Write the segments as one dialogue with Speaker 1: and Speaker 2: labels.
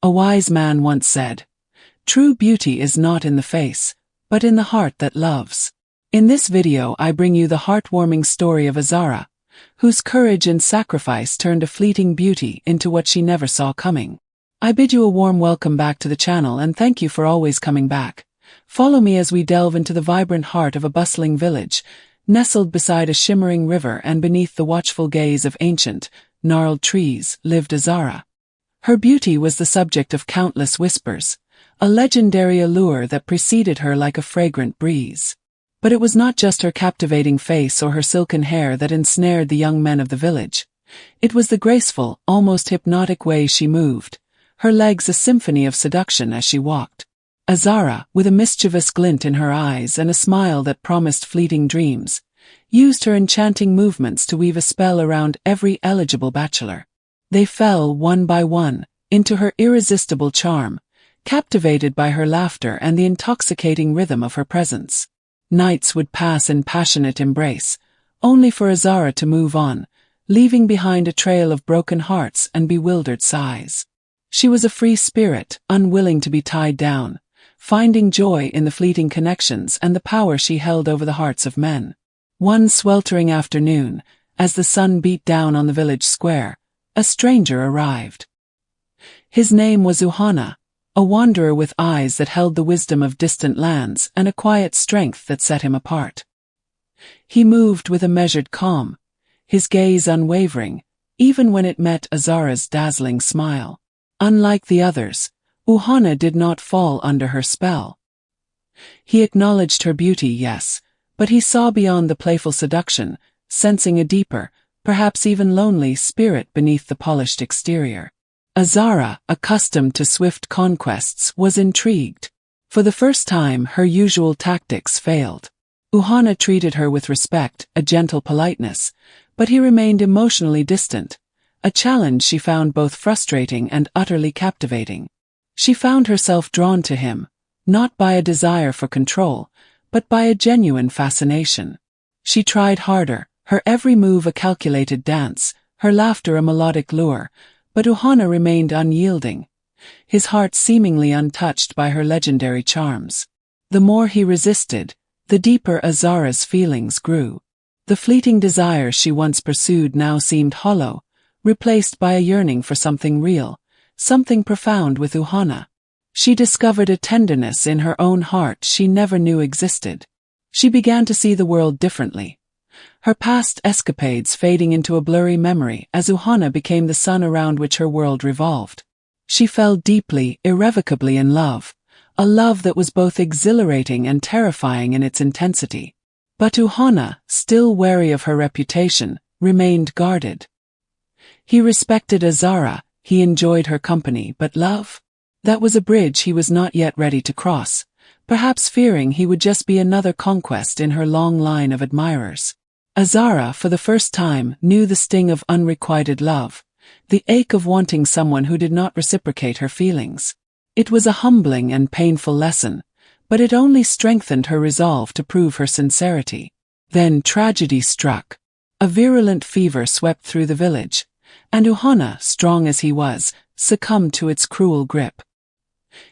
Speaker 1: A wise man once said, "True beauty is not in the face, but in the heart that loves." In this video I bring you the heartwarming story of Azara, whose courage and sacrifice turned a fleeting beauty into what she never saw coming. I bid you a warm welcome back to the channel and thank you for always coming back. Follow me as we delve into the vibrant heart of a bustling village, nestled beside a shimmering river and beneath the watchful gaze of ancient, gnarled trees, lived Azara. Her beauty was the subject of countless whispers, a legendary allure that preceded her like a fragrant breeze. But it was not just her captivating face or her silken hair that ensnared the young men of the village. It was the graceful, almost hypnotic way she moved, her legs a symphony of seduction as she walked. Azara, with a mischievous glint in her eyes and a smile that promised fleeting dreams, used her enchanting movements to weave a spell around every eligible bachelor. They fell, one by one, into her irresistible charm, captivated by her laughter and the intoxicating rhythm of her presence. Nights would pass in passionate embrace, only for Azara to move on, leaving behind a trail of broken hearts and bewildered sighs. She was a free spirit, unwilling to be tied down, finding joy in the fleeting connections and the power she held over the hearts of men. One sweltering afternoon, as the sun beat down on the village square, a stranger arrived. His name was Uhana, a wanderer with eyes that held the wisdom of distant lands and a quiet strength that set him apart. He moved with a measured calm, his gaze unwavering, even when it met Azara's dazzling smile. Unlike the others, Uhana did not fall under her spell. He acknowledged her beauty, yes, but he saw beyond the playful seduction, sensing a deeper, perhaps even lonely spirit beneath the polished exterior. Azara, accustomed to swift conquests, was intrigued. For the first time, her usual tactics failed. Uhana treated her with respect, a gentle politeness, but he remained emotionally distant, a challenge she found both frustrating and utterly captivating. She found herself drawn to him, not by a desire for control, but by a genuine fascination. She tried harder, her every move a calculated dance, her laughter a melodic lure, but Uhana remained unyielding, his heart seemingly untouched by her legendary charms. The more he resisted, the deeper Azara's feelings grew. The fleeting desire she once pursued now seemed hollow, replaced by a yearning for something real, something profound with Uhana. She discovered a tenderness in her own heart she never knew existed. She began to see the world differently, her past escapades fading into a blurry memory as Uhana became the sun around which her world revolved. She fell deeply, irrevocably in love, a love that was both exhilarating and terrifying in its intensity. But Uhana, still wary of her reputation, remained guarded. He respected Azara, he enjoyed her company, but love? That was a bridge he was not yet ready to cross, perhaps fearing he would just be another conquest in her long line of admirers. Azara, for the first time, knew the sting of unrequited love, the ache of wanting someone who did not reciprocate her feelings. It was a humbling and painful lesson, but it only strengthened her resolve to prove her sincerity. Then tragedy struck. A virulent fever swept through the village, and Uhana, strong as he was, succumbed to its cruel grip.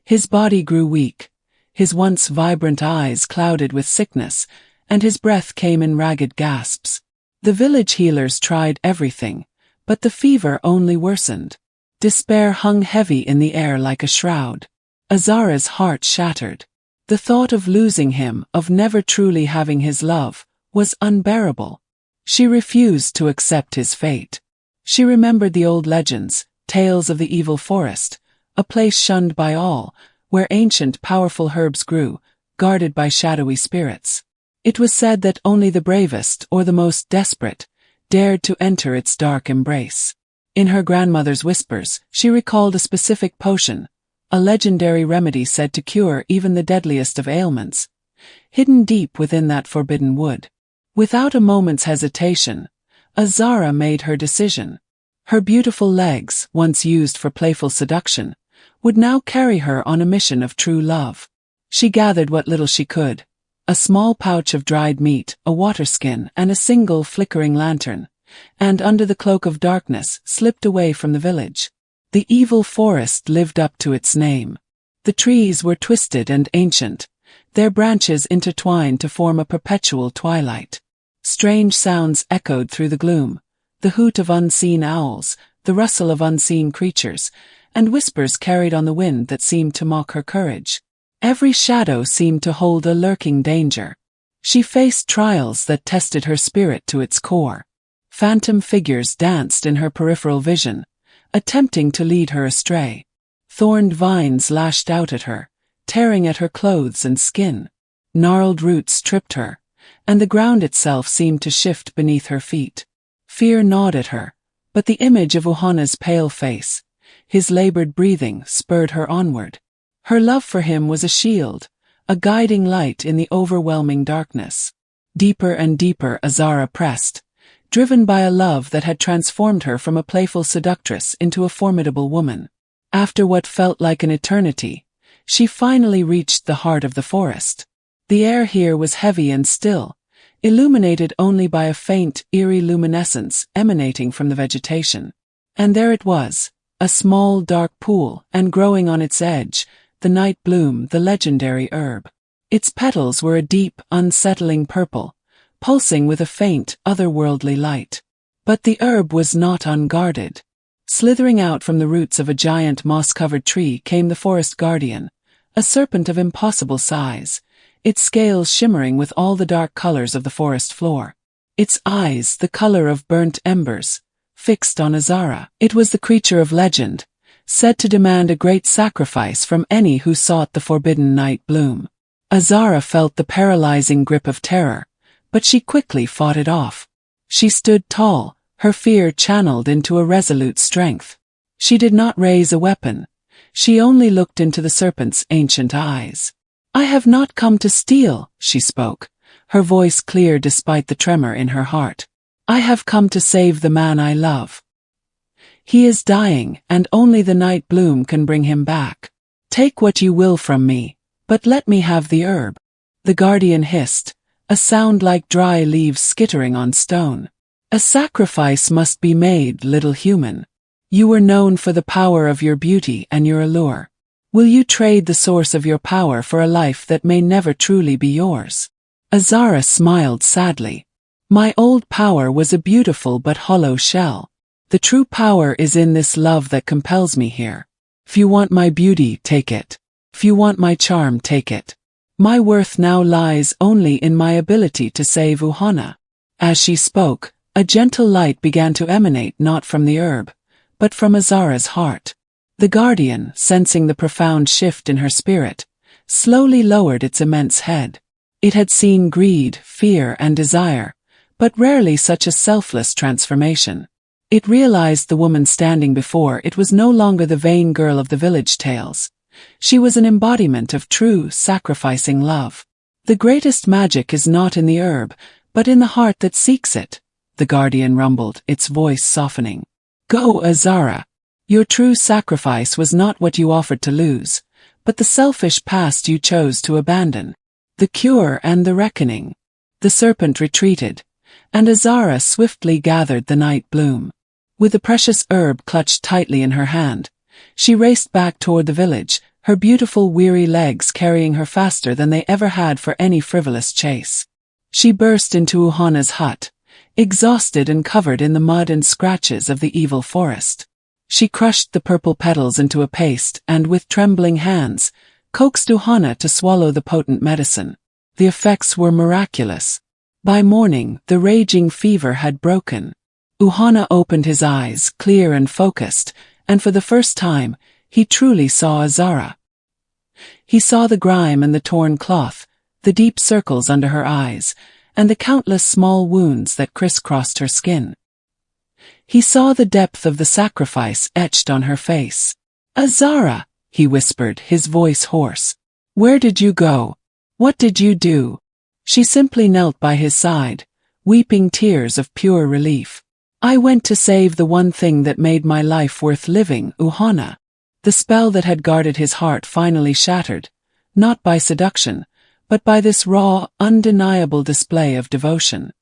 Speaker 1: His body grew weak, his once vibrant eyes clouded with sickness, and his breath came in ragged gasps. The village healers tried everything, but the fever only worsened. Despair hung heavy in the air like a shroud. Azara's heart shattered. The thought of losing him, of never truly having his love, was unbearable. She refused to accept his fate. She remembered the old legends, tales of the evil forest, a place shunned by all, where ancient powerful herbs grew, guarded by shadowy spirits. It was said that only the bravest or the most desperate dared to enter its dark embrace. In her grandmother's whispers, she recalled a specific potion, a legendary remedy said to cure even the deadliest of ailments, hidden deep within that forbidden wood. Without a moment's hesitation, Azara made her decision. Her beautiful legs, once used for playful seduction, would now carry her on a mission of true love. She gathered what little she could, a small pouch of dried meat, a water skin, and a single flickering lantern, and under the cloak of darkness slipped away from the village. The evil forest lived up to its name. The trees were twisted and ancient, their branches intertwined to form a perpetual twilight. Strange sounds echoed through the gloom, the hoot of unseen owls, the rustle of unseen creatures, and whispers carried on the wind that seemed to mock her courage. Every shadow seemed to hold a lurking danger. She faced trials that tested her spirit to its core. Phantom figures danced in her peripheral vision, attempting to lead her astray. Thorned vines lashed out at her, tearing at her clothes and skin. Gnarled roots tripped her, and the ground itself seemed to shift beneath her feet. Fear gnawed at her, but the image of Uhana's pale face, his labored breathing, spurred her onward. Her love for him was a shield, a guiding light in the overwhelming darkness. Deeper and deeper Azara pressed, driven by a love that had transformed her from a playful seductress into a formidable woman. After what felt like an eternity, she finally reached the heart of the forest. The air here was heavy and still, illuminated only by a faint, eerie luminescence emanating from the vegetation. And there it was, a small dark pool, and growing on its edge, the night bloom, the legendary herb. Its petals were a deep, unsettling purple, pulsing with a faint, otherworldly light. But the herb was not unguarded. Slithering out from the roots of a giant moss-covered tree came the forest guardian, a serpent of impossible size, its scales shimmering with all the dark colors of the forest floor. Its eyes, the color of burnt embers, fixed on Azara. It was the creature of legend, said to demand a great sacrifice from any who sought the forbidden night bloom. Azara felt the paralyzing grip of terror, but she quickly fought it off. She stood tall, her fear channeled into a resolute strength. She did not raise a weapon. She only looked into the serpent's ancient eyes. "I have not come to steal," she spoke, her voice clear despite the tremor in her heart. "I have come to save the man I love. He is dying, and only the night bloom can bring him back. Take what you will from me, but let me have the herb." The guardian hissed, a sound like dry leaves skittering on stone. "A sacrifice must be made, little human. You were known for the power of your beauty and your allure. Will you trade the source of your power for a life that may never truly be yours?" Azara smiled sadly. "My old power was a beautiful but hollow shell. The true power is in this love that compels me here. If you want my beauty, take it. If you want my charm, take it. My worth now lies only in my ability to save Uhana." As she spoke, a gentle light began to emanate not from the herb, but from Azara's heart. The guardian, sensing the profound shift in her spirit, slowly lowered its immense head. It had seen greed, fear, and desire, but rarely such a selfless transformation. It realized the woman standing before it was no longer the vain girl of the village tales. She was an embodiment of true, sacrificing love. "The greatest magic is not in the herb, but in the heart that seeks it," the guardian rumbled, its voice softening. "Go, Azara. Your true sacrifice was not what you offered to lose, but the selfish past you chose to abandon. The cure and the reckoning." The serpent retreated, and Azara swiftly gathered the night bloom. With the precious herb clutched tightly in her hand, she raced back toward the village, her beautiful weary legs carrying her faster than they ever had for any frivolous chase. She burst into Uhana's hut, exhausted and covered in the mud and scratches of the evil forest. She crushed the purple petals into a paste and, with trembling hands, coaxed Uhana to swallow the potent medicine. The effects were miraculous. By morning, the raging fever had broken. Uhana opened his eyes, clear and focused, and for the first time, he truly saw Azara. He saw the grime and the torn cloth, the deep circles under her eyes, and the countless small wounds that crisscrossed her skin. He saw the depth of the sacrifice etched on her face. "Azara," he whispered, his voice hoarse. "Where did you go? What did you do?" She simply knelt by his side, weeping tears of pure relief. "I went to save the one thing that made my life worth living, Uhana." The spell that had guarded his heart finally shattered, not by seduction, but by this raw, undeniable display of devotion.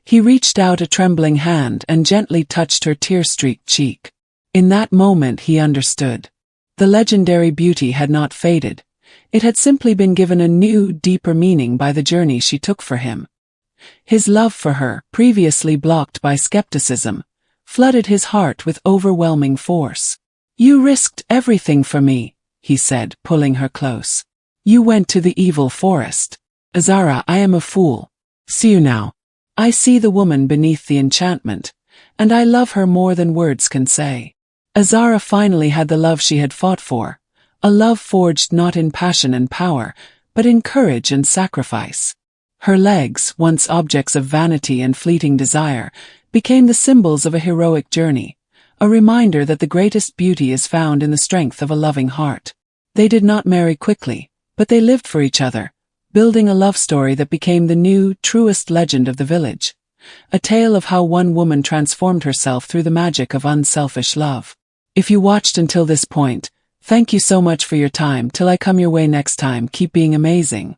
Speaker 1: He reached out a trembling hand and gently touched her tear-streaked cheek. In that moment he understood. The legendary beauty had not faded. It had simply been given a new, deeper meaning by the journey she took for him. His love for her, previously blocked by skepticism, flooded his heart with overwhelming force. "You risked everything for me," he said, pulling her close. "You went to the evil forest. Azara, I am a fool. See you now. I see the woman beneath the enchantment, and I love her more than words can say." Azara finally had the love she had fought for, a love forged not in passion and power, but in courage and sacrifice. Her legs, once objects of vanity and fleeting desire, became the symbols of a heroic journey, a reminder that the greatest beauty is found in the strength of a loving heart. They did not marry quickly, but they lived for each other, building a love story that became the new, truest legend of the village. A tale of how one woman transformed herself through the magic of unselfish love. If you watched until this point, thank you so much for your time. Till I come your way next time, keep being amazing.